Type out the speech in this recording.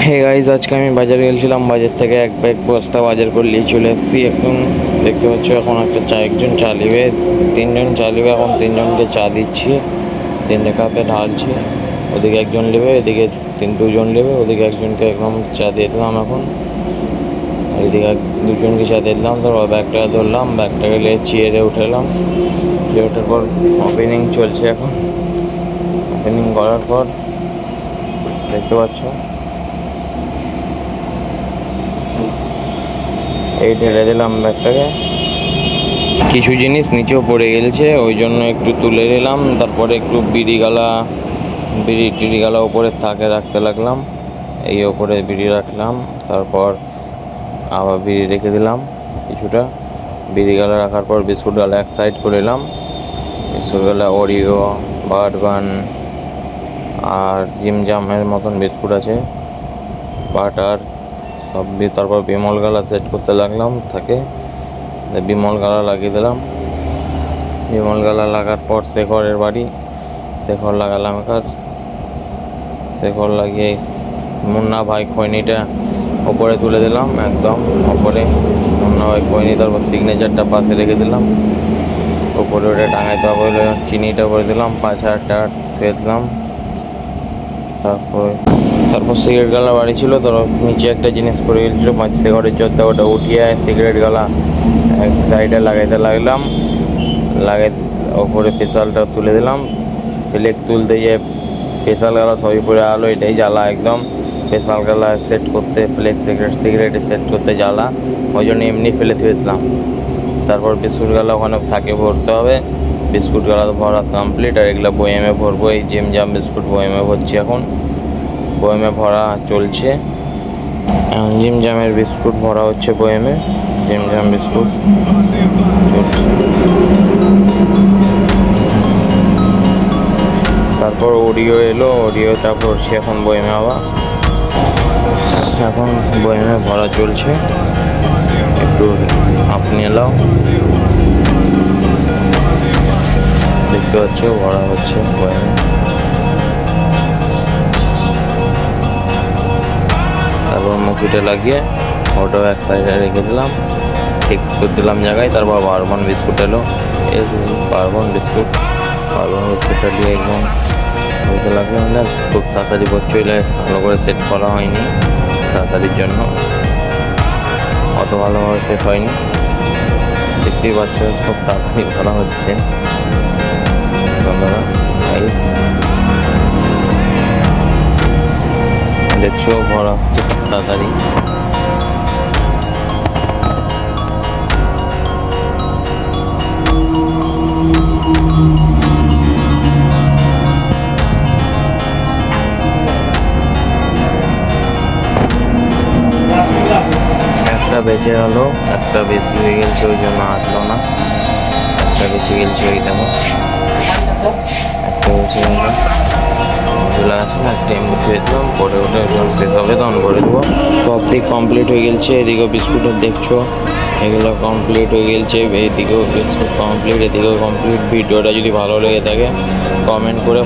Hey guys, আজকে আমি বাজারে গেছিলাম। বাজার থেকে এক ব্যাগ বস্তা বাজার করে নিয়ে চলে এসেছি। এখন দেখতে পাচ্ছ, এখন একজন চা নেবে, তিনজন চা নেবে। এখন তিনজনকে চা দিচ্ছি, তিনটে কাপে ঢালছি। ওদিকে একজন নেবে, এদিকে দুজন নেবে, ওদিকে একজনকে একদম চা দিয়ে দিলাম। এখন এদিকে দুজনকে চা দিয়ে দিলাম। তারপর ব্যাগটাকে ধরলাম, ব্যাগটাকে নিয়ে চেয়ারে উঠেলাম। ওঠার পর ওপেনিং চলছে। এখন ওপেনিং করার পর দেখতে পাচ্ছ, এই ঢেলে দিলাম ব্যাগটাকে। কিছু জিনিস নিচেও পড়ে গেছে, ওই জন্য একটু তুলে নিলাম। তারপরে একটু বিড়ি গালা ওপরে থাকে রাখতে লাগলাম। এই ওপরে বিড়ি রাখলাম, তারপর আবার বিড়ি রেখে দিলাম কিছুটা। বিড়ি গালা রাখার পর বিস্কুট গালা এক সাইড করে নিলাম। বিস্কুট গালা ওরিও, বারবান আর জিমজামের মতন বিস্কুট আছে, বাটার সব। তারপর বিমল গালা সেট করতে লাগলাম থাকে, বিমল গালা লাগিয়ে দিলাম। বিমল গালা লাগার পর শেখরের বাড়ি, শেখর লাগালাম। শেখর লাগিয়ে মুন্না ভাই খৈনিটা ওপরে তুলে দিলাম, একদম ওপরে মুন্না ভাই খৈনি। তারপর সিগনেচারটা পাশে রেখে দিলাম, ওপরে ওটা টাঙাইতে হবে। চিনিটা করে দিলাম, 5,000 টাকা ধুয়ে দিলাম। তারপর সিগারেট গালা বাড়ি ছিল, তো নিচে একটা জিনিস পড়ে গেছিলো, শেখরের জোরটা, ওটা উঠিয়ে সিগারেট গালা এক সাইডে লাগাইতে লাগলাম। ওপরে পেশালটা তুলে দিলাম। ফ্লেক তুলতে গিয়ে পেশাল গালা সবই পরে আলো, এটাই জ্বালা একদম। পেশাল গালা সেট করতে, ফ্লেক সিগারেটে সেট করতে জ্বালা, ওই জন্য এমনি ফেলে থুয়ে দিলাম। তারপর বিস্কুট গালা ওখানে থাকে ভরতে হবে। বিস্কুট গালা ভরা কমপ্লিট, আর এগুলো বয়েমে ভরবো। এই জিমজাম বিস্কুট বয়েমে ভরছি, এখন বয়েমে ভরা চলছে। জিমজামের বিস্কুট ভরা হচ্ছে বয়েমে, জিমজাম বিস্কুট চলছে। তারপর ওরিও এলো, ওরিওটা ভরছি এখন বয়েমে। আবার এখন বয়েমে ভরা চলছে, একটু আপনি এলাও, দেখতে পাচ্ছ ভরা হচ্ছে বয়েমে। তারপর মুখিটা লাগিয়ে ওটাও এক সাইডে রেখে দিলাম, ফিক্স করে দিলাম জায়গায়। তারপর বারবন বিস্কুট এলো, এই বারবন বিস্কুটটা দিয়ে একদম হতে লাগলো। মানে খুব তাড়াতাড়ি চলে, ভালো করে সেট করা হয়নি তাড়াতাড়ির জন্য, অত ভালোভাবে সেট হয়নি। দেখতেই পাচ্ছ খুব তাড়াতাড়ি ভরা হচ্ছে। দেখছো ভরা হচ্ছে খুব তাড়াতাড়ি। একটা বেঁচে গেল, একটা বেশি হয়ে গেছে, ওই জন্য আসলো না। একটা বেঁচে গেছে, ওই দেখো একটা বেঁচে গেল, চলে আসে না। একটা এমনি ধুয়ে দিলাম, পরে ওটা যখন শেষ হবে তখন ভরে দেবো। সব দিক কমপ্লিট হয়ে গেছে। এদিকেও বিস্কুটের দেখছো, এগুলো কমপ্লিট হয়ে গেছে। এইদিকেও বিস্কুট কমপ্লিট, এদিকেও কমপ্লিট। ভিডিওটা যদি ভালো লেগে থাকে কমেন্ট করে